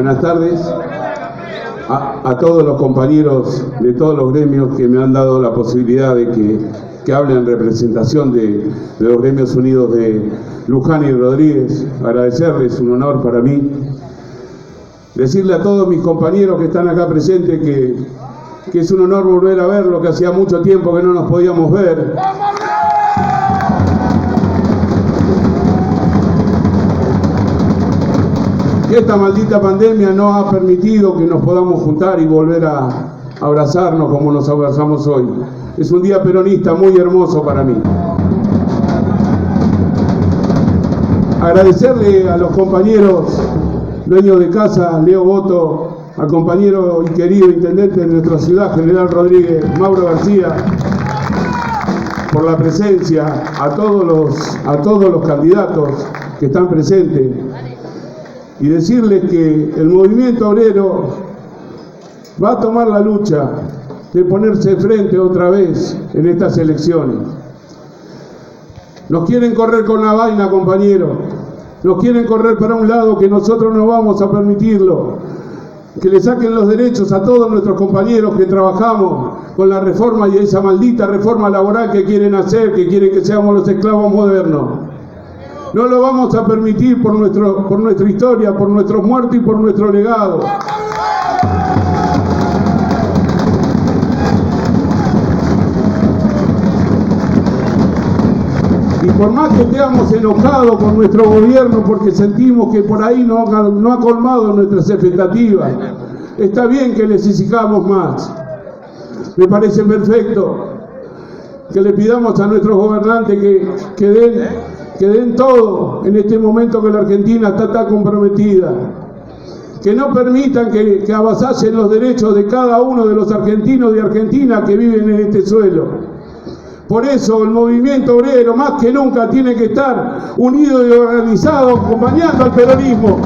Buenas tardes a todos los compañeros de todos los gremios que me han dado la posibilidad de que hable en representación de los gremios unidos de Luján y Rodríguez. Agradecerles, un honor para mí. Decirle a todos mis compañeros que están acá presentes que es un honor volver a verlo, que hacía mucho tiempo que no nos podíamos ver. Que esta maldita pandemia no ha permitido que nos podamos juntar y volver a abrazarnos como nos abrazamos hoy. Es un día peronista muy hermoso para mí. Agradecerle a los compañeros dueños de casa, Leo Boto, al compañero y querido intendente de nuestra ciudad, General Rodríguez, Mauro García, por la presencia, a todos los candidatos que están presentes, y decirles que el movimiento obrero va a tomar la lucha de ponerse frente otra vez en estas elecciones. Nos quieren correr con la vaina, compañeros. Nos quieren correr para un lado que nosotros no vamos a permitirlo. Que le saquen los derechos a todos nuestros compañeros que trabajamos con la reforma y esa maldita reforma laboral que quieren hacer, que quieren que seamos los esclavos modernos. No lo vamos a permitir por nuestra historia, por nuestros muertos y por nuestro legado. Y por más que estemos enojados con nuestro gobierno porque sentimos que por ahí no ha colmado nuestras expectativas, está bien que les exijamos más. Me parece perfecto que le pidamos a nuestros gobernantes que den todo en este momento que la Argentina está tan comprometida. Que no permitan que avasallen los derechos de cada uno de los argentinos y argentinas que viven en este suelo. Por eso el movimiento obrero más que nunca tiene que estar unido y organizado, acompañando al peronismo.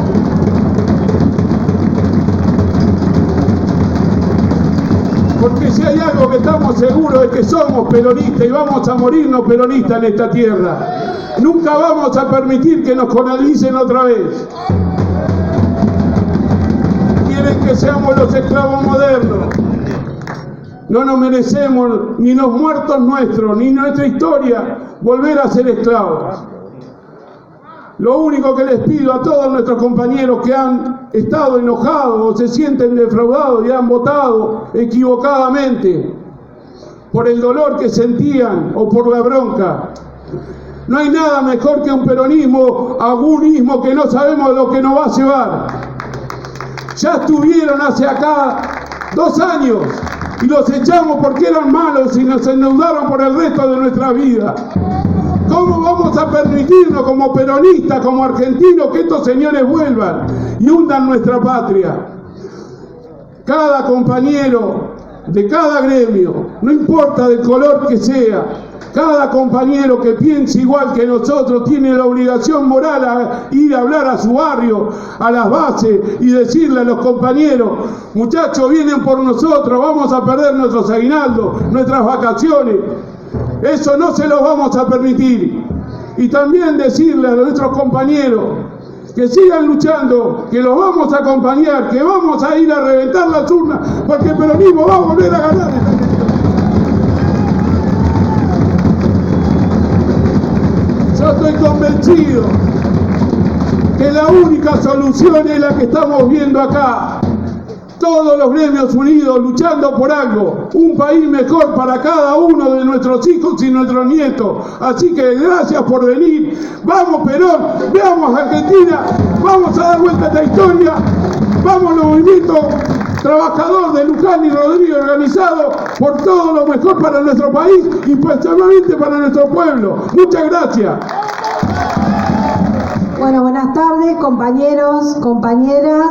Porque si hay algo que estamos seguros es que somos peronistas y vamos a morirnos peronistas en esta tierra. Nunca vamos a permitir que nos colonicen otra vez. Quieren que seamos los esclavos modernos. No nos merecemos, ni los muertos nuestros, ni nuestra historia, volver a ser esclavos. Lo único que les pido a todos nuestros compañeros que han estado enojados o se sienten defraudados y han votado equivocadamente por el dolor que sentían o por la bronca, no hay nada mejor que un peronismo agonismo que no sabemos lo que nos va a llevar. Ya estuvieron hace acá 2 años y los echamos porque eran malos y nos endeudaron por el resto de nuestra vida. ¿Cómo vamos a permitirnos como peronistas, como argentinos, que estos señores vuelvan y hundan nuestra patria? Cada compañero de cada gremio, no importa del color que sea, cada compañero que piense igual que nosotros tiene la obligación moral a ir a hablar a su barrio, a las bases y decirle a los compañeros: muchachos, vienen por nosotros, vamos a perder nuestros aguinaldos, nuestras vacaciones. Eso no se lo vamos a permitir. Y también decirle a nuestros compañeros que sigan luchando, que los vamos a acompañar, que vamos a ir a reventar las urnas, porque el peronismo va a volver a ganar. Yo estoy convencido que la única solución es la que estamos viendo acá. Todos los gremios unidos luchando por algo, un país mejor para cada uno de nuestros hijos y nuestros nietos. Así que gracias por venir. Vamos Perón, veamos Argentina, vamos a dar vuelta a esta historia. Vamos al movimiento trabajador de Luján y Rodríguez organizado por todo lo mejor para nuestro país y especialmente para nuestro pueblo. Muchas gracias. Bueno, buenas tardes, compañeros, compañeras.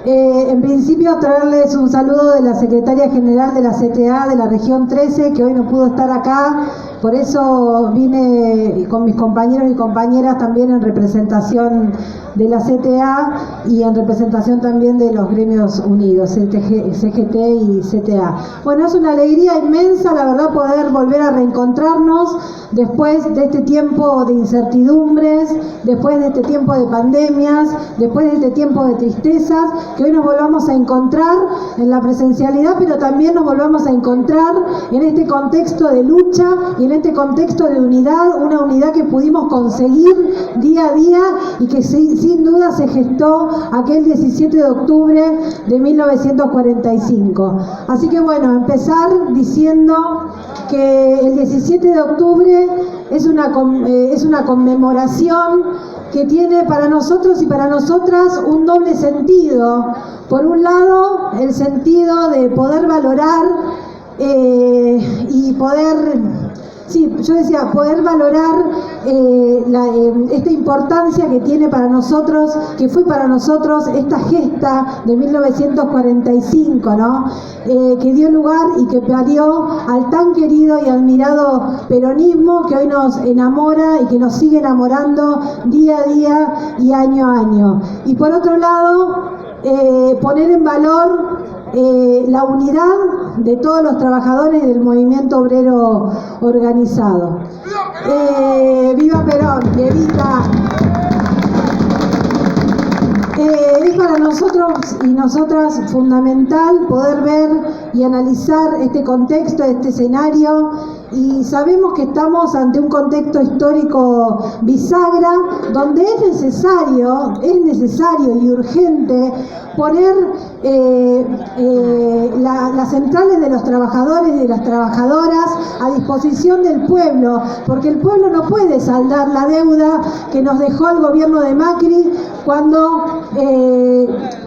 En principio traerles un saludo de la secretaria general de la CTA de la región 13, que hoy no pudo estar acá Por eso vine con mis compañeros y compañeras también en representación de la CTA y en representación también de los gremios unidos, CGT y CTA. Bueno, es una alegría inmensa, la verdad, poder volver a reencontrarnos después de este tiempo de incertidumbres, después de este tiempo de pandemias, después de este tiempo de tristezas, que hoy nos volvamos a encontrar en la presencialidad, pero también nos volvamos a encontrar en este contexto de lucha y en este contexto de unidad, una unidad que pudimos conseguir día a día y que sin duda se gestó aquel 17 de octubre de 1945. Así que bueno, empezar diciendo que el 17 de octubre es una conmemoración que tiene para nosotros y para nosotras un doble sentido. Por un lado, el sentido de poder valorar y poder, poder valorar esta importancia que tiene para nosotros, que fue para nosotros esta gesta de 1945, ¿no? Que dio lugar y que parió al tan querido y admirado peronismo que hoy nos enamora y que nos sigue enamorando día a día y año a año. Y por otro lado, poner en valor la unidad de todos los trabajadores del movimiento obrero organizado. ¡Viva Perón! ¡Y Evita! Es para nosotros y nosotras fundamental poder ver y analizar este contexto, este escenario, y sabemos que estamos ante un contexto histórico bisagra donde es necesario y urgente poner las centrales de los trabajadores y de las trabajadoras a disposición del pueblo, porque el pueblo no puede saldar la deuda que nos dejó el gobierno de Macri cuando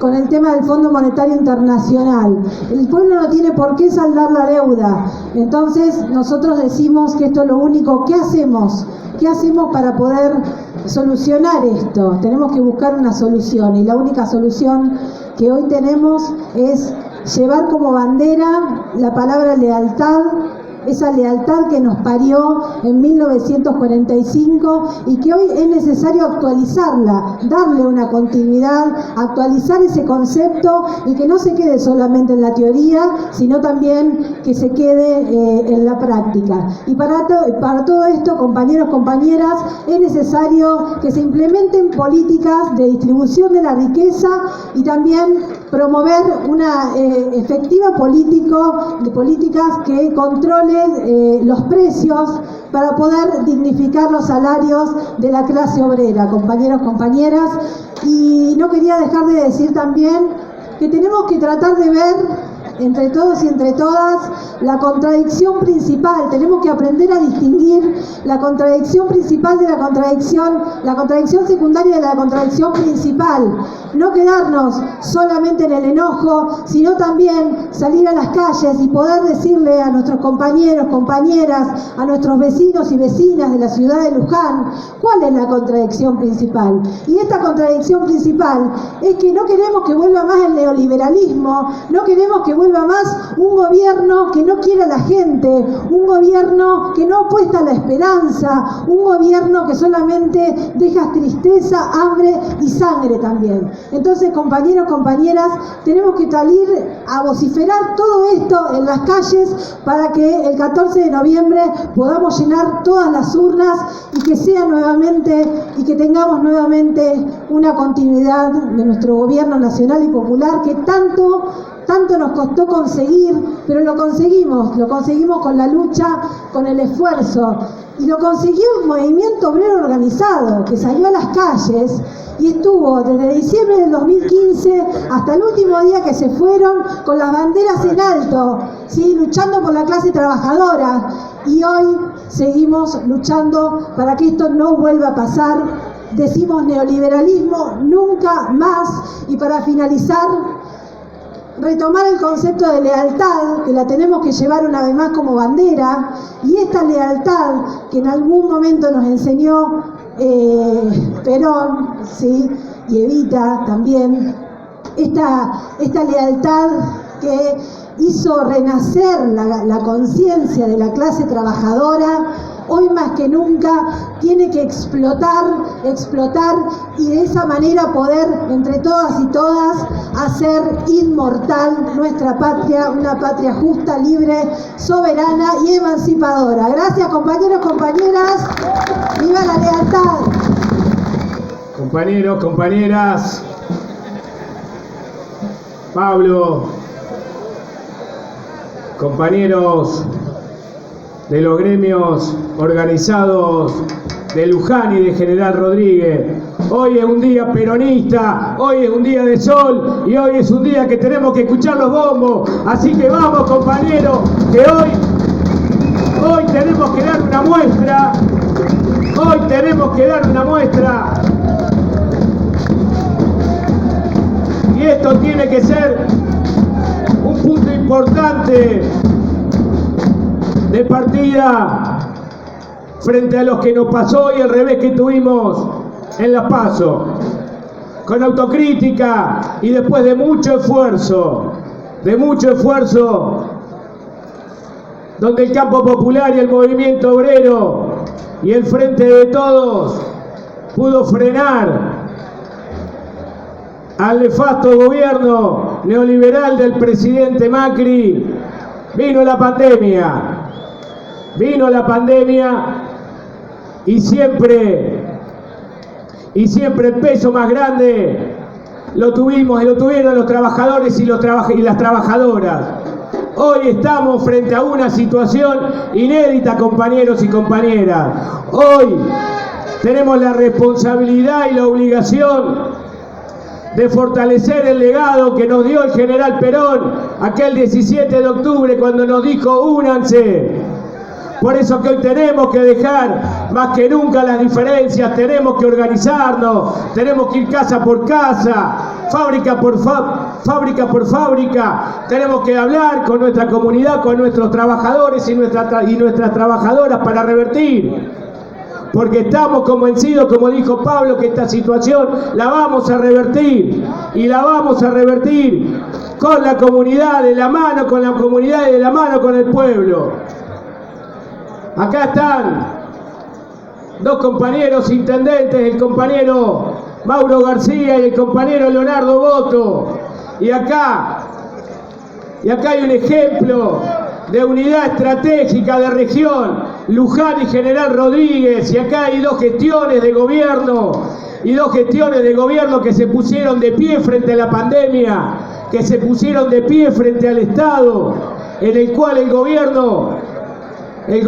con el tema del Fondo Monetario Internacional. El pueblo no tiene por qué saldar la deuda. Entonces nosotros decimos que esto es lo único. ¿Qué hacemos? ¿Qué hacemos para poder solucionar esto? Tenemos que buscar una solución, y la única solución que hoy tenemos es llevar como bandera la palabra lealtad, esa lealtad que nos parió en 1945 y que hoy es necesario actualizarla, darle una continuidad, actualizar ese concepto y que no se quede solamente en la teoría, sino también que se quede en la práctica. Y para todo esto, compañeros, compañeras, es necesario que se implementen políticas de distribución de la riqueza y también promover una efectiva políticas que controlen los precios para poder dignificar los salarios de la clase obrera, compañeros, compañeras. Y no quería dejar de decir también que tenemos que tratar de ver entre todos y entre todas la contradicción principal. Tenemos que aprender a distinguir la contradicción principal de la contradicción secundaria de la contradicción principal. No quedarnos solamente en el enojo, sino también salir a las calles y poder decirle a nuestros compañeros, compañeras, a nuestros vecinos y vecinas de la ciudad de Luján, cuál es la contradicción principal. Y esta contradicción principal es que no queremos que vuelva más el neoliberalismo, no queremos que vuelva más un gobierno que no quiere a la gente, un gobierno que no apuesta a la esperanza, un gobierno que solamente deja tristeza, hambre y sangre también. Entonces, compañeros, compañeras, tenemos que salir a vociferar todo esto en las calles para que el 14 de noviembre podamos llenar todas las urnas y que sea nuevamente y que tengamos nuevamente una continuidad de nuestro gobierno nacional y popular que tanto nos costó conseguir, pero lo conseguimos con la lucha, con el esfuerzo, y lo consiguió el movimiento obrero organizado, que salió a las calles y estuvo desde diciembre del 2015 hasta el último día que se fueron con las banderas en alto, ¿sí? Luchando por la clase trabajadora, y hoy seguimos luchando para que esto no vuelva a pasar. Decimos neoliberalismo nunca más. Y para finalizar, retomar el concepto de lealtad, que la tenemos que llevar una vez más como bandera, y esta lealtad que en algún momento nos enseñó Perón, ¿sí? Y Evita también, esta lealtad que hizo renacer la conciencia de la clase trabajadora, hoy más que nunca tiene que explotar y de esa manera poder, entre todas y todas, hacer inmortal nuestra patria, una patria justa, libre, soberana y emancipadora. Gracias, compañeros, compañeras. ¡Viva la lealtad! Compañeros, compañeras, Pablo, compañeros de los gremios organizados de Luján y de General Rodríguez, hoy es un día peronista, hoy es un día de sol y hoy es un día que tenemos que escuchar los bombos, así que vamos, compañeros, que hoy tenemos que dar una muestra, y esto tiene que ser un punto importante de partida frente a los que nos pasó y el revés que tuvimos en las PASO, con autocrítica y después de mucho esfuerzo, donde el campo popular y el movimiento obrero y el Frente de Todos pudo frenar al nefasto gobierno neoliberal del presidente Macri. Vino la pandemia y siempre el peso más grande lo tuvieron los trabajadores y las trabajadoras. Hoy estamos frente a una situación inédita, compañeros y compañeras. Hoy tenemos la responsabilidad y la obligación de fortalecer el legado que nos dio el general Perón aquel 17 de octubre cuando nos dijo: únanse. Por eso que hoy tenemos que dejar más que nunca las diferencias, tenemos que organizarnos, tenemos que ir casa por casa, fábrica por fábrica, tenemos que hablar con nuestra comunidad, con nuestros trabajadores y nuestras trabajadoras para revertir. Porque estamos convencidos, como dijo Pablo, que esta situación la vamos a revertir. Y la vamos a revertir con la comunidad, de la mano con la comunidad y de la mano con el pueblo. Acá están dos compañeros intendentes, el compañero Mauro García y el compañero Leonardo Boto. Y acá hay un ejemplo de unidad estratégica de región, Luján y General Rodríguez, y acá hay dos gestiones de gobierno que se pusieron de pie frente a la pandemia, que se pusieron de pie frente al Estado, en el cual el gobierno en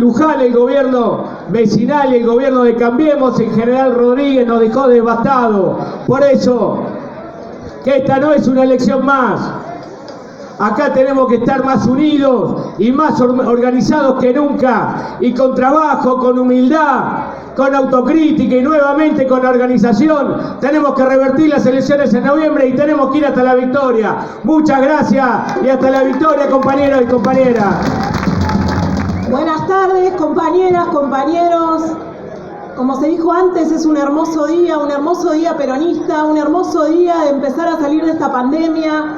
Luján, el gobierno vecinal y el gobierno de Cambiemos, en General Rodríguez, nos dejó devastados. Por eso, que esta no es una elección más. Acá tenemos que estar más unidos y más organizados que nunca, y con trabajo, con humildad, con autocrítica y nuevamente con organización. Tenemos que revertir las elecciones en noviembre y tenemos que ir hasta la victoria. Muchas gracias y hasta la victoria, compañeros y compañeras. Buenas tardes, compañeras, compañeros. Como se dijo antes, es un hermoso día peronista, un hermoso día de empezar a salir de esta pandemia,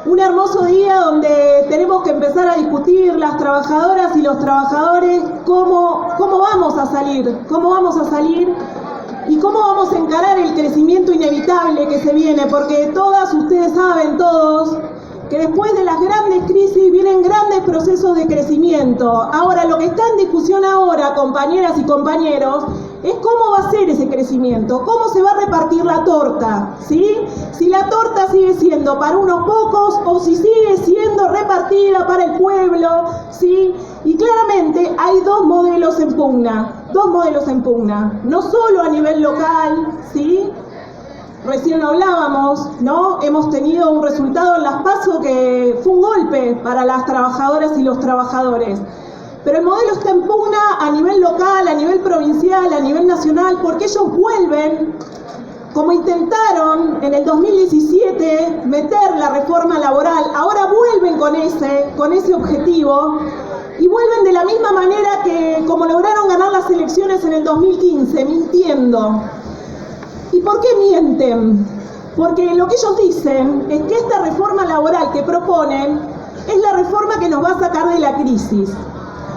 un hermoso día donde tenemos que empezar a discutir las trabajadoras y los trabajadores cómo vamos a salir y cómo vamos a encarar el crecimiento inevitable que se viene, porque todas ustedes saben, todos, que después de las grandes crisis vienen grandes procesos de crecimiento. Ahora, lo que está en discusión ahora, compañeras y compañeros, es cómo va a ser ese crecimiento, cómo se va a repartir la torta, ¿sí? Si la torta sigue siendo para unos pocos o si sigue siendo repartida para el pueblo, ¿sí? Y claramente hay dos modelos en pugna, no solo a nivel local, ¿sí? Recién lo hablábamos, ¿no? Hemos tenido un resultado en las PASO que fue un golpe para las trabajadoras y los trabajadores. Pero el modelo está en pugna a nivel local, a nivel provincial, a nivel nacional, porque ellos vuelven, como intentaron en el 2017 meter la reforma laboral, ahora vuelven con ese objetivo, y vuelven de la misma manera que como lograron ganar las elecciones en el 2015, mintiendo. ¿Y por qué mienten? Porque lo que ellos dicen es que esta reforma laboral que proponen es la reforma que nos va a sacar de la crisis.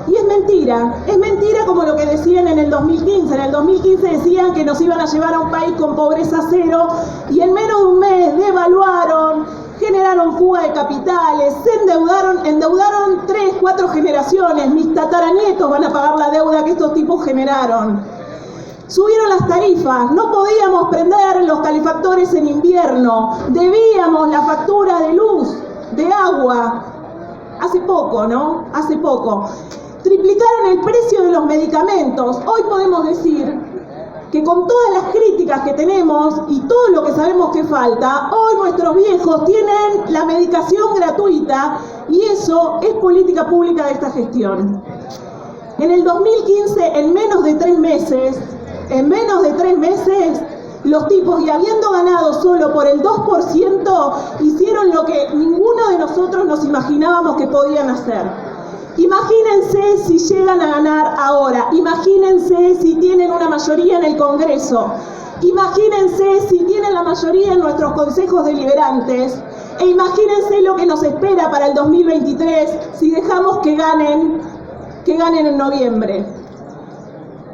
Y es mentira como lo que decían en el 2015. En el 2015 decían que nos iban a llevar a un país con pobreza cero y en menos de un mes devaluaron, generaron fuga de capitales, se endeudaron 3, 4 generaciones. Mis tataranietos van a pagar la deuda que estos tipos generaron. Subieron las tarifas, no podíamos prender los calefactores en invierno, debíamos la factura de luz, de agua. Hace poco, ¿no? Hace poco. Triplicaron el precio de los medicamentos. Hoy podemos decir que con todas las críticas que tenemos y todo lo que sabemos que falta, hoy nuestros viejos tienen la medicación gratuita y eso es política pública de esta gestión. En el 2015, en menos de 3 meses, los tipos, y habiendo ganado solo por el 2%, hicieron lo que ninguno de nosotros nos imaginábamos que podían hacer. Imagínense si llegan a ganar ahora, imagínense si tienen una mayoría en el Congreso, imagínense si tienen la mayoría en nuestros consejos deliberantes, e imagínense lo que nos espera para el 2023 si dejamos que ganen en noviembre.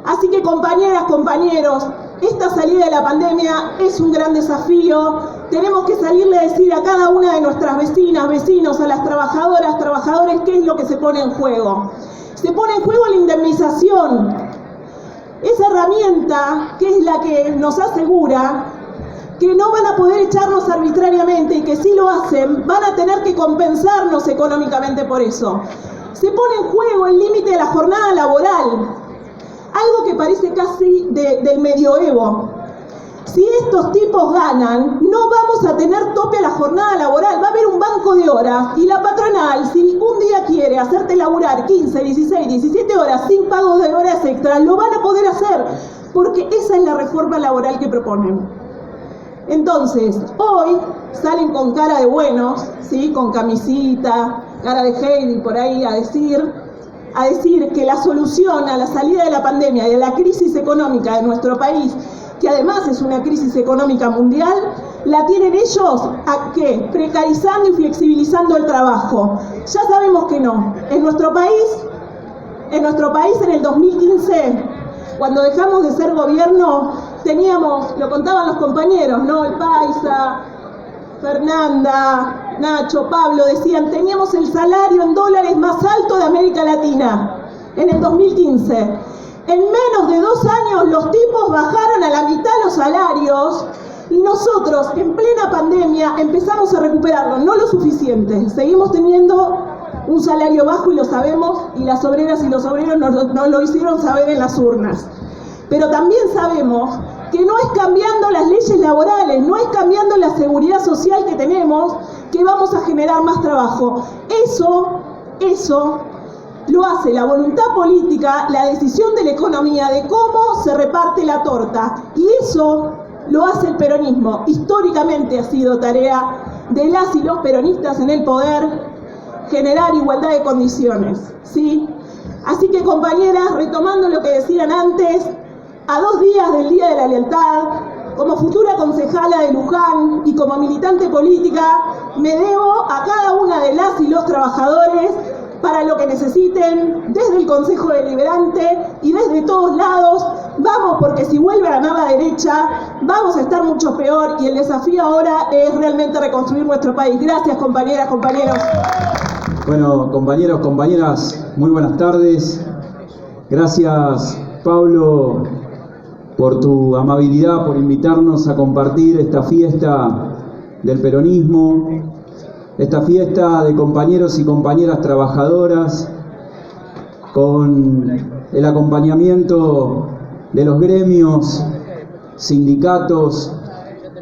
Así que compañeras, compañeros, esta salida de la pandemia es un gran desafío. Tenemos que salirle a decir a cada una de nuestras vecinas, vecinos, a las trabajadoras, trabajadores, qué es lo que se pone en juego. Se pone en juego la indemnización. Esa herramienta que es la que nos asegura que no van a poder echarnos arbitrariamente y que si lo hacen van a tener que compensarnos económicamente por eso. Se pone en juego el límite de la jornada laboral. Algo que parece casi del medioevo. Si estos tipos ganan, no vamos a tener tope a la jornada laboral. Va a haber un banco de horas y la patronal, si un día quiere hacerte laburar 15, 16, 17 horas sin pago de horas extras, lo van a poder hacer, porque esa es la reforma laboral que proponen. Entonces, hoy salen con cara de buenos, ¿sí? Con camisita, cara de Heidi por ahí a decir que la solución a la salida de la pandemia y de la crisis económica de nuestro país, que además es una crisis económica mundial, la tienen ellos ¿a qué? Precarizando y flexibilizando el trabajo. Ya sabemos que no. En nuestro país en el 2015, cuando dejamos de ser gobierno, teníamos, lo contaban los compañeros, ¿no? El Paisa, Fernanda, Nacho, Pablo, decían, teníamos el salario en dólares más alto de América Latina en el 2015. En menos de 2 años los tipos bajaron a la mitad los salarios y nosotros en plena pandemia empezamos a recuperarlo, no lo suficiente. Seguimos teniendo un salario bajo y lo sabemos, y las obreras y los obreros nos lo hicieron saber en las urnas. Pero también sabemos que no es cambiando las leyes laborales, no es cambiando la seguridad social que tenemos, que vamos a generar más trabajo. Eso lo hace la voluntad política, la decisión de la economía, de cómo se reparte la torta. Y eso lo hace el peronismo. Históricamente ha sido tarea de las y los peronistas en el poder generar igualdad de condiciones, ¿sí? Así que, compañeras, retomando lo que decían antes, a 2 días del Día de la Lealtad, como futura concejala de Luján y como militante política, me debo a cada una de las y los trabajadores para lo que necesiten, desde el Consejo Deliberante y desde todos lados. Vamos, porque si vuelve a ganar la derecha, vamos a estar mucho peor, y el desafío ahora es realmente reconstruir nuestro país. Gracias, compañeras, compañeros. Bueno, compañeros, compañeras, muy buenas tardes. Gracias, Pablo, por tu amabilidad, por invitarnos a compartir esta fiesta del peronismo, esta fiesta de compañeros y compañeras trabajadoras, con el acompañamiento de los gremios, sindicatos,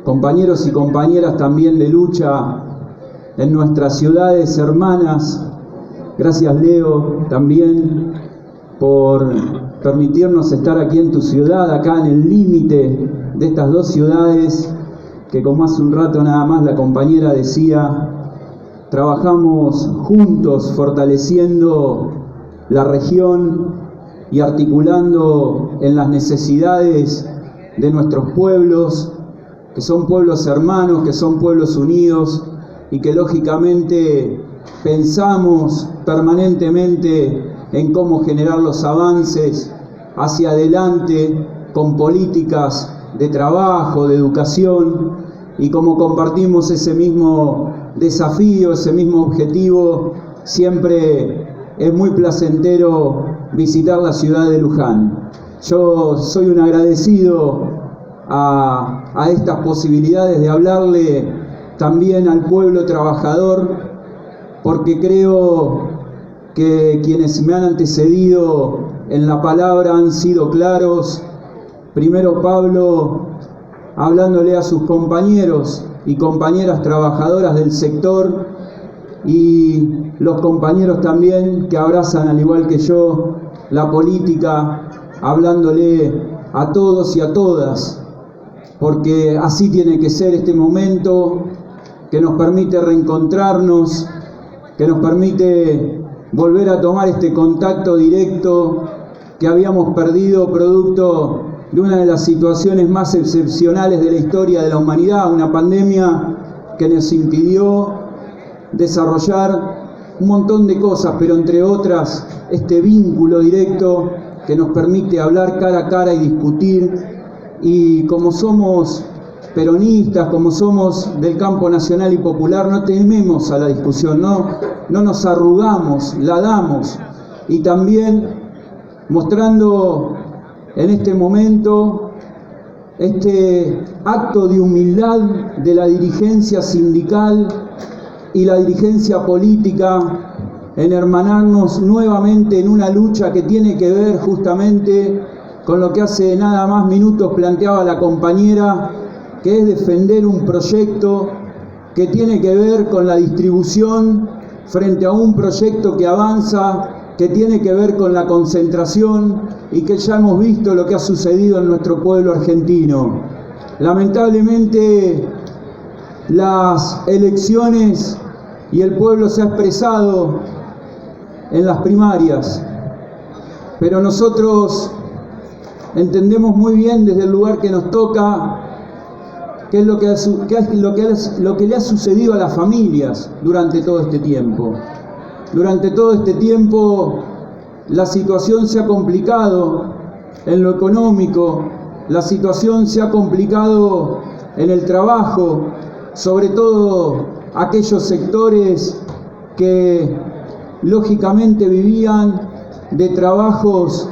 compañeros y compañeras también de lucha en nuestras ciudades hermanas. Gracias, Leo, también por permitirnos estar aquí en tu ciudad, acá en el límite de estas 2 ciudades que, como hace un rato nada más la compañera decía, trabajamos juntos fortaleciendo la región y articulando en las necesidades de nuestros pueblos, que son pueblos hermanos, que son pueblos unidos y que lógicamente pensamos permanentemente en cómo generar los avances hacia adelante con políticas de trabajo, de educación, y como compartimos ese mismo desafío, ese mismo objetivo, siempre es muy placentero visitar la ciudad de Luján. Yo soy un agradecido a estas posibilidades de hablarle también al pueblo trabajador, porque creo que quienes me han antecedido en la palabra han sido claros. Primero Pablo, hablándole a sus compañeros y compañeras trabajadoras del sector, y los compañeros también que abrazan, al igual que yo, la política, hablándole a todos y a todas, porque así tiene que ser este momento que nos permite reencontrarnos, que nos permite volver a tomar este contacto directo que habíamos perdido producto de una de las situaciones más excepcionales de la historia de la humanidad, una pandemia que nos impidió desarrollar un montón de cosas, pero entre otras este vínculo directo que nos permite hablar cara a cara y discutir. Y como somos peronistas, como somos del campo nacional y popular, no tememos a la discusión, no nos arrugamos, la damos. Y también mostrando en este momento este acto de humildad de la dirigencia sindical y la dirigencia política en hermanarnos nuevamente en una lucha que tiene que ver justamente con lo que hace nada más minutos planteaba la compañera, que es defender un proyecto que tiene que ver con la distribución frente a un proyecto que avanza, que tiene que ver con la concentración y que ya hemos visto lo que ha sucedido en nuestro pueblo argentino. Lamentablemente las elecciones y el pueblo se ha expresado en las primarias, pero nosotros entendemos muy bien desde el lugar que nos toca qué es lo que le ha sucedido a las familias durante todo este tiempo. Durante todo este tiempo la situación se ha complicado en lo económico, la situación se ha complicado en el trabajo, sobre todo aquellos sectores que lógicamente vivían de trabajos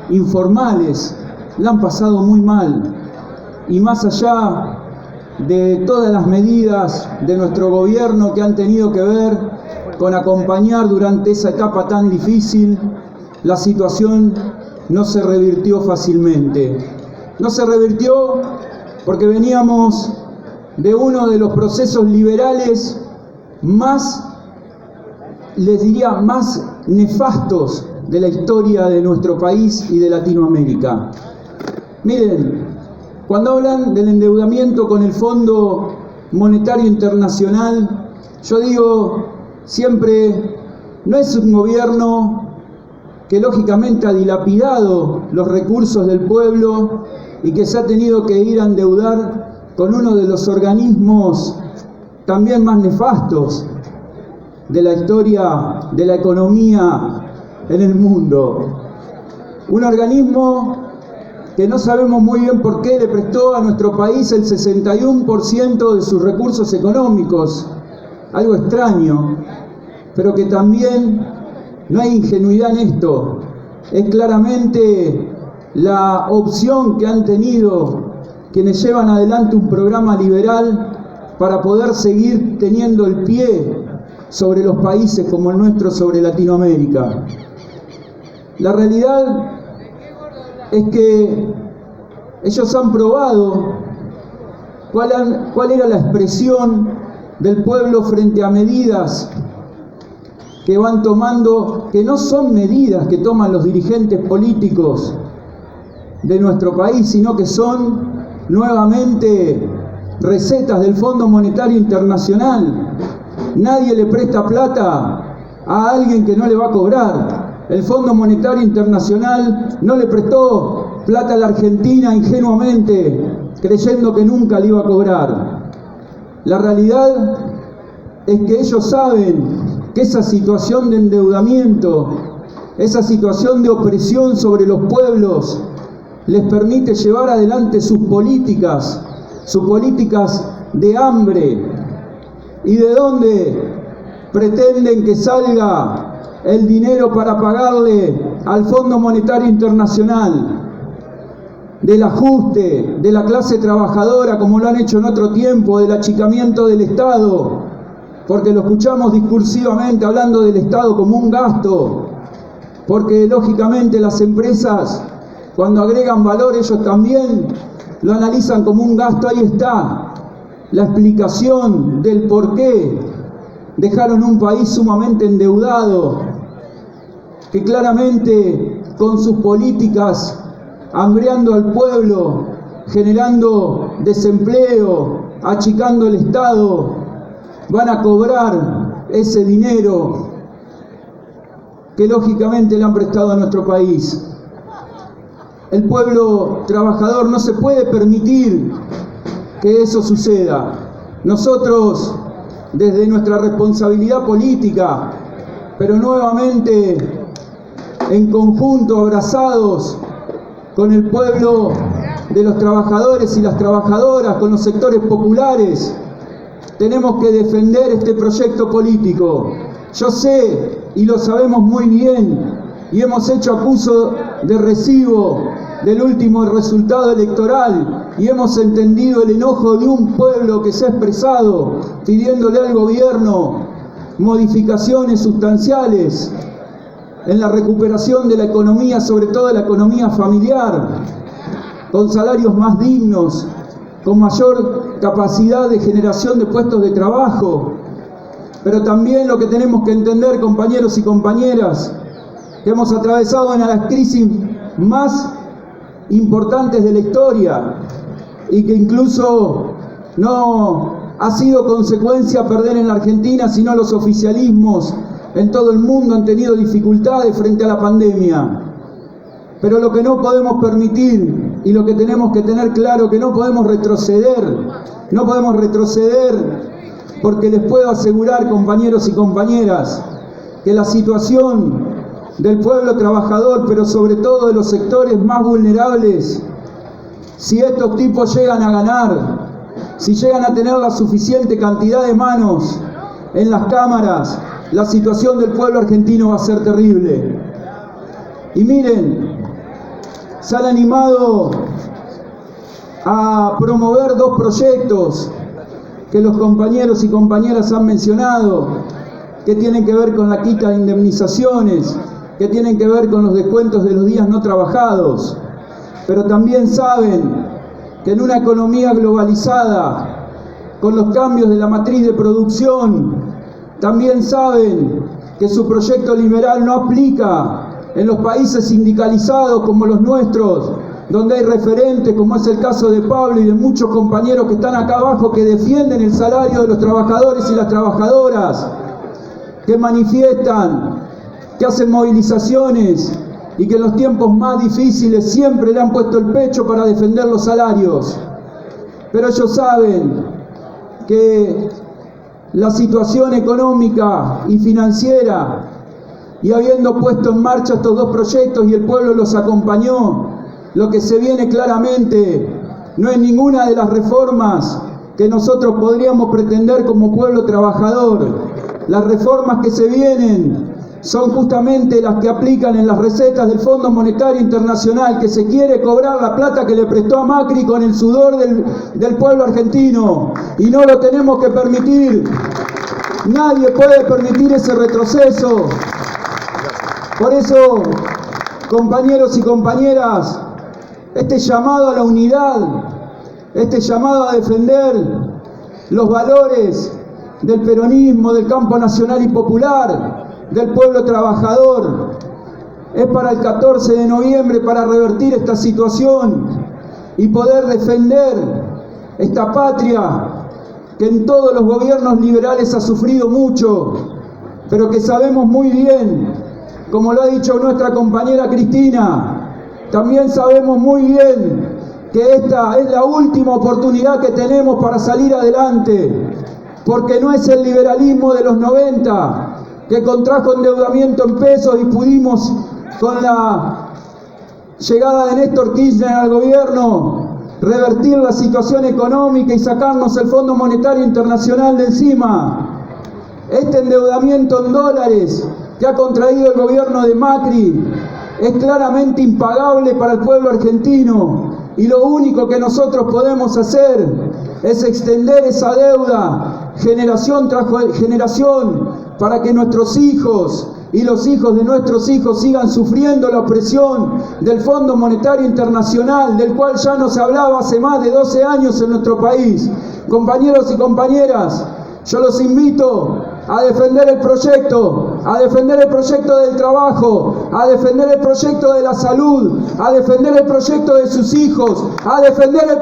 informales, la han pasado muy mal. Y más allá de todas las medidas de nuestro gobierno que han tenido que ver con acompañar durante esa etapa tan difícil, la situación no se revirtió fácilmente. No se revirtió porque veníamos de uno de los procesos liberales más, les diría, más nefastos de la historia de nuestro país y de Latinoamérica. Miren, cuando hablan del endeudamiento con el Fondo Monetario Internacional, yo digo siempre, no es un gobierno que lógicamente ha dilapidado los recursos del pueblo y que se ha tenido que ir a endeudar con uno de los organismos también más nefastos de la historia de la economía en el mundo. Un organismo que no sabemos muy bien por qué le prestó a nuestro país el 61% de sus recursos económicos, algo extraño, pero que también no hay ingenuidad en esto, es claramente la opción que han tenido quienes llevan adelante un programa liberal para poder seguir teniendo el pie sobre los países como el nuestro, sobre Latinoamérica. La realidad es que ellos han probado cuál era la expresión del pueblo frente a medidas que van tomando, que no son medidas que toman los dirigentes políticos de nuestro país, sino que son nuevamente recetas del Fondo Monetario Internacional. Nadie le presta plata a alguien que no le va a cobrar. El Fondo Monetario Internacional no le prestó plata a la Argentina ingenuamente creyendo que nunca le iba a cobrar. La realidad es que ellos saben que esa situación de endeudamiento, esa situación de opresión sobre los pueblos, les permite llevar adelante sus políticas de hambre. ¿Y de dónde pretenden que salga el dinero para pagarle al Fondo Monetario Internacional? Del ajuste de la clase trabajadora, como lo han hecho en otro tiempo, del achicamiento del Estado, porque lo escuchamos discursivamente hablando del Estado como un gasto, porque lógicamente las empresas, cuando agregan valor, ellos también lo analizan como un gasto. Ahí está la explicación del por qué dejaron un país sumamente endeudado, que claramente con sus políticas, hambreando al pueblo, generando desempleo, achicando el Estado, van a cobrar ese dinero que lógicamente le han prestado a nuestro país. El pueblo trabajador no se puede permitir que eso suceda. Nosotros, desde nuestra responsabilidad política, pero nuevamente en conjunto, abrazados con el pueblo de los trabajadores y las trabajadoras, con los sectores populares, tenemos que defender este proyecto político. Yo sé, y lo sabemos muy bien, y hemos hecho acuso de recibo del último resultado electoral, y hemos entendido el enojo de un pueblo que se ha expresado pidiéndole al gobierno modificaciones sustanciales en la recuperación de la economía, sobre todo de la economía familiar, con salarios más dignos, con mayor capacidad de generación de puestos de trabajo. Pero también lo que tenemos que entender, compañeros y compañeras, que hemos atravesado una de las crisis más importantes de la historia y que incluso no ha sido consecuencia perder en la Argentina, sino los oficialismos en todo el mundo han tenido dificultades frente a la pandemia. Pero lo que no podemos permitir y lo que tenemos que tener claro, que no podemos retroceder porque les puedo asegurar, compañeros y compañeras, que la situación del pueblo trabajador, pero sobre todo de los sectores más vulnerables, si estos tipos llegan a ganar, si llegan a tener la suficiente cantidad de manos en las cámaras, la situación del pueblo argentino va a ser terrible. Y miren, se han animado a promover dos proyectos que los compañeros y compañeras han mencionado, que tienen que ver con la quita de indemnizaciones, que tienen que ver con los descuentos de los días no trabajados. Pero también saben que en una economía globalizada, con los cambios de la matriz de producción, también saben que su proyecto liberal no aplica en los países sindicalizados como los nuestros, donde hay referentes, como es el caso de Pablo y de muchos compañeros que están acá abajo, que defienden el salario de los trabajadores y las trabajadoras, que manifiestan, que hacen movilizaciones y que en los tiempos más difíciles siempre le han puesto el pecho para defender los salarios. Pero ellos saben que la situación económica y financiera, y habiendo puesto en marcha estos dos proyectos y el pueblo los acompañó, lo que se viene claramente no es ninguna de las reformas que nosotros podríamos pretender como pueblo trabajador. Las reformas que se vienen son justamente las que aplican en las recetas del Fondo Monetario Internacional, que se quiere cobrar la plata que le prestó a Macri con el sudor del pueblo argentino, y no lo tenemos que permitir. Nadie puede permitir ese retroceso. Por eso, compañeros y compañeras, este llamado a la unidad, este llamado a defender los valores del peronismo, del campo nacional y popular, del pueblo trabajador, es para el 14 de noviembre, para revertir esta situación y poder defender esta patria que en todos los gobiernos liberales ha sufrido mucho, pero que sabemos muy bien, como lo ha dicho nuestra compañera Cristina, también sabemos muy bien que esta es la última oportunidad que tenemos para salir adelante, porque no es el liberalismo de los 90 que contrajo endeudamiento en pesos y pudimos, con la llegada de Néstor Kirchner al gobierno, revertir la situación económica y sacarnos el Fondo Monetario Internacional de encima. Este endeudamiento en dólares que ha contraído el gobierno de Macri es claramente impagable para el pueblo argentino, y lo único que nosotros podemos hacer es extender esa deuda generación tras generación para que nuestros hijos y los hijos de nuestros hijos sigan sufriendo la opresión del Fondo Monetario Internacional, del cual ya nos hablaba hace más de 12 años en nuestro país. Compañeros y compañeras, yo los invito a defender el proyecto del trabajo, a defender el proyecto de la salud, a defender el proyecto de sus hijos, a defender el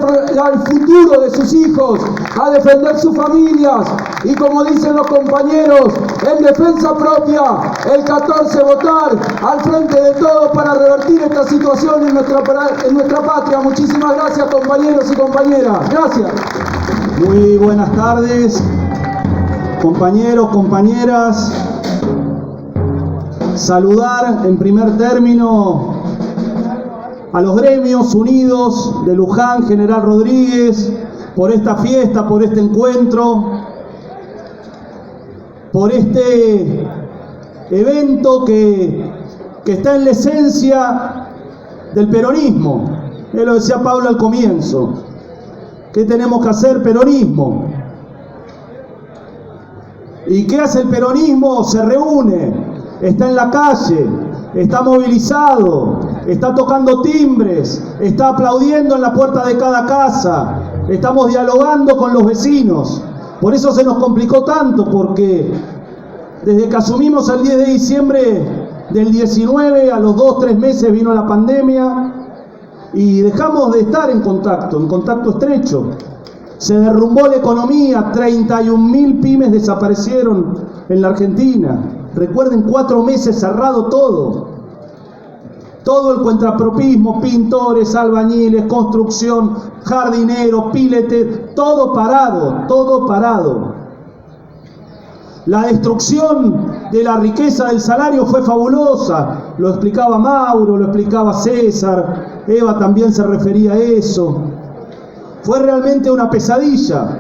futuro de sus hijos, a defender sus familias, y como dicen los compañeros, en defensa propia, el 14 votar al frente de todos para revertir esta situación en nuestra patria. Muchísimas gracias, compañeros y compañeras. Gracias. Muy buenas tardes, compañeros, compañeras. Saludar en primer término a los gremios unidos de Luján, General Rodríguez, por esta fiesta, por este encuentro, por este evento que está en la esencia del peronismo. Lo decía Pablo al comienzo. ¿Qué tenemos que hacer? Peronismo. ¿Y qué hace el peronismo? Se reúne, está en la calle, está movilizado, está tocando timbres, está aplaudiendo en la puerta de cada casa, estamos dialogando con los vecinos. Por eso se nos complicó tanto, porque desde que asumimos el 10 de diciembre del 19, a los 2-3 meses vino la pandemia y dejamos de estar en contacto estrecho. Se derrumbó la economía, 31.000 pymes desaparecieron en la Argentina. Recuerden, 4 meses cerrado todo. Todo el contrapropismo, pintores, albañiles, construcción, jardineros, piletes, todo parado. La destrucción de la riqueza del salario fue fabulosa. Lo explicaba Mauro, lo explicaba César, Eva también se refería a eso. Fue realmente una pesadilla.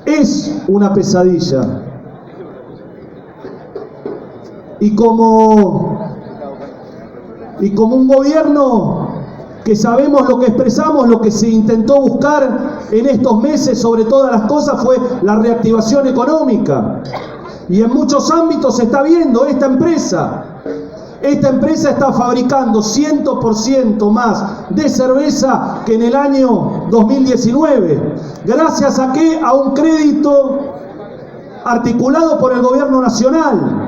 Es una pesadilla. Y como un gobierno que sabemos lo que expresamos, lo que se intentó buscar en estos meses sobre todas las cosas fue la reactivación económica. Y en muchos ámbitos se está viendo esta empresa está fabricando 100% más de cerveza que en el año 2019. ¿Gracias a qué? A un crédito articulado por el gobierno nacional.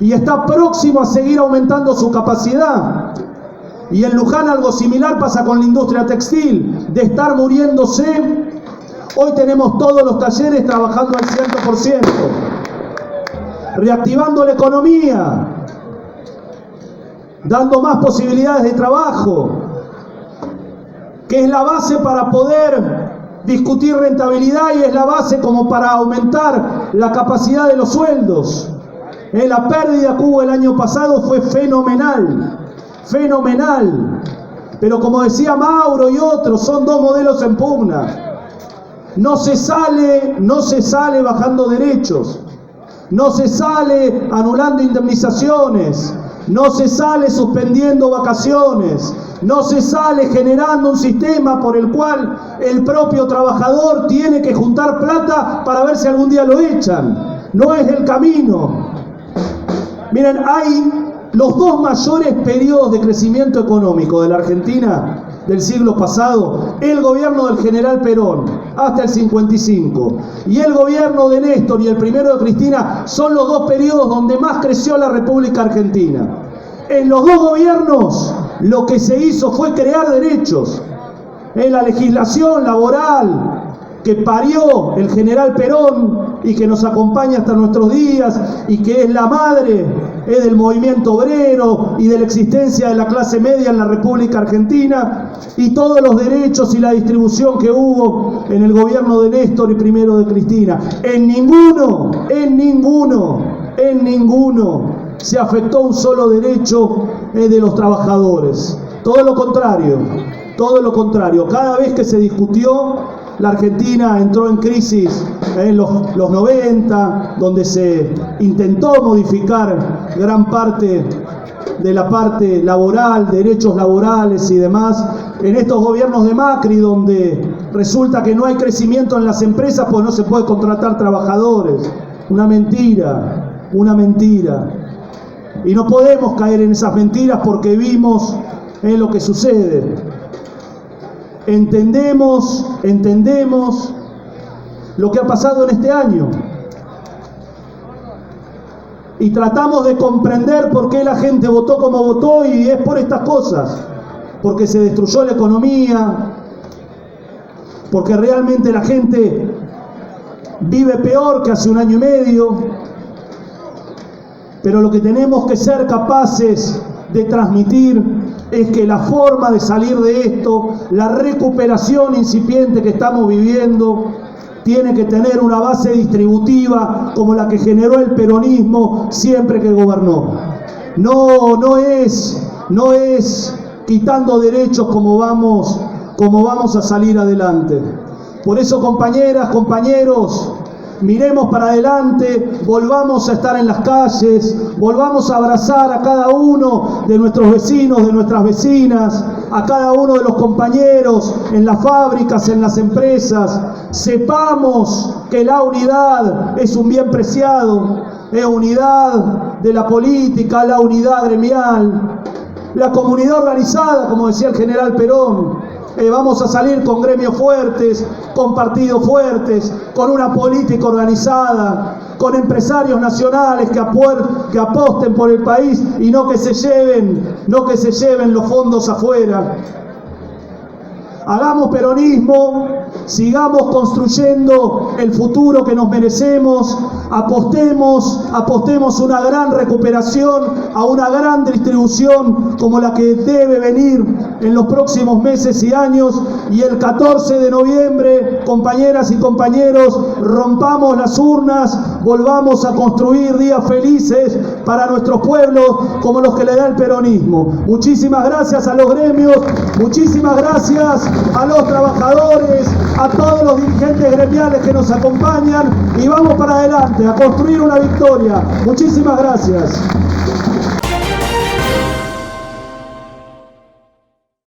Y está próximo a seguir aumentando su capacidad. Y en Luján algo similar pasa con la industria textil. De estar muriéndose, hoy tenemos todos los talleres trabajando al 100%. Reactivando la economía, dando más posibilidades de trabajo, que es la base para poder discutir rentabilidad y es la base como para aumentar la capacidad de los sueldos. La pérdida que hubo el año pasado fue fenomenal. Pero como decía Mauro y otros, son 2 modelos en pugna. No se sale bajando derechos. No se sale anulando indemnizaciones. No se sale suspendiendo vacaciones. No se sale generando un sistema por el cual el propio trabajador tiene que juntar plata para ver si algún día lo echan. No es el camino. Miren, hay los 2 mayores periodos de crecimiento económico de la Argentina del siglo pasado, el gobierno del general Perón hasta el 55 y el gobierno de Néstor y el primero de Cristina son los 2 periodos donde más creció la República Argentina. En los 2 gobiernos lo que se hizo fue crear derechos en la legislación laboral, que parió el general Perón y que nos acompaña hasta nuestros días y que es la madre del movimiento obrero y de la existencia de la clase media en la República Argentina, y todos los derechos y la distribución que hubo en el gobierno de Néstor y primero de Cristina. En ninguno se afectó un solo derecho de los trabajadores. Todo lo contrario. Cada vez que se discutió, la Argentina entró en crisis en los 90, donde se intentó modificar gran parte de la parte laboral, derechos laborales y demás. En estos gobiernos de Macri, donde resulta que no hay crecimiento en las empresas, pues no se puede contratar trabajadores. Una mentira. Y no podemos caer en esas mentiras porque vimos lo que sucede. Entendemos lo que ha pasado en este año y tratamos de comprender por qué la gente votó como votó, y es por estas cosas, porque se destruyó la economía, porque realmente la gente vive peor que hace un año y medio, pero lo que tenemos que ser capaces de transmitir es que la forma de salir de esto, la recuperación incipiente que estamos viviendo, tiene que tener una base distributiva como la que generó el peronismo siempre que gobernó. No es quitando derechos como vamos a salir adelante. Por eso, compañeras, compañeros, miremos para adelante, volvamos a estar en las calles, volvamos a abrazar a cada uno de nuestros vecinos, de nuestras vecinas, a cada uno de los compañeros en las fábricas, en las empresas. Sepamos que la unidad es un bien preciado, unidad de la política, la unidad gremial, la comunidad organizada, como decía el general Perón. Vamos a salir con gremios fuertes, con partidos fuertes, con una política organizada, con empresarios nacionales que aposten por el país y no que se lleven los fondos afuera. Hagamos peronismo, sigamos construyendo el futuro que nos merecemos, apostemos una gran recuperación, a una gran distribución como la que debe venir en los próximos meses y años, y el 14 de noviembre, compañeras y compañeros, rompamos las urnas, volvamos a construir días felices para nuestros pueblos como los que le da el peronismo. Muchísimas gracias a los gremios, muchísimas gracias a los trabajadores, a todos los dirigentes gremiales que nos acompañan, y vamos para adelante a construir una victoria. Muchísimas gracias.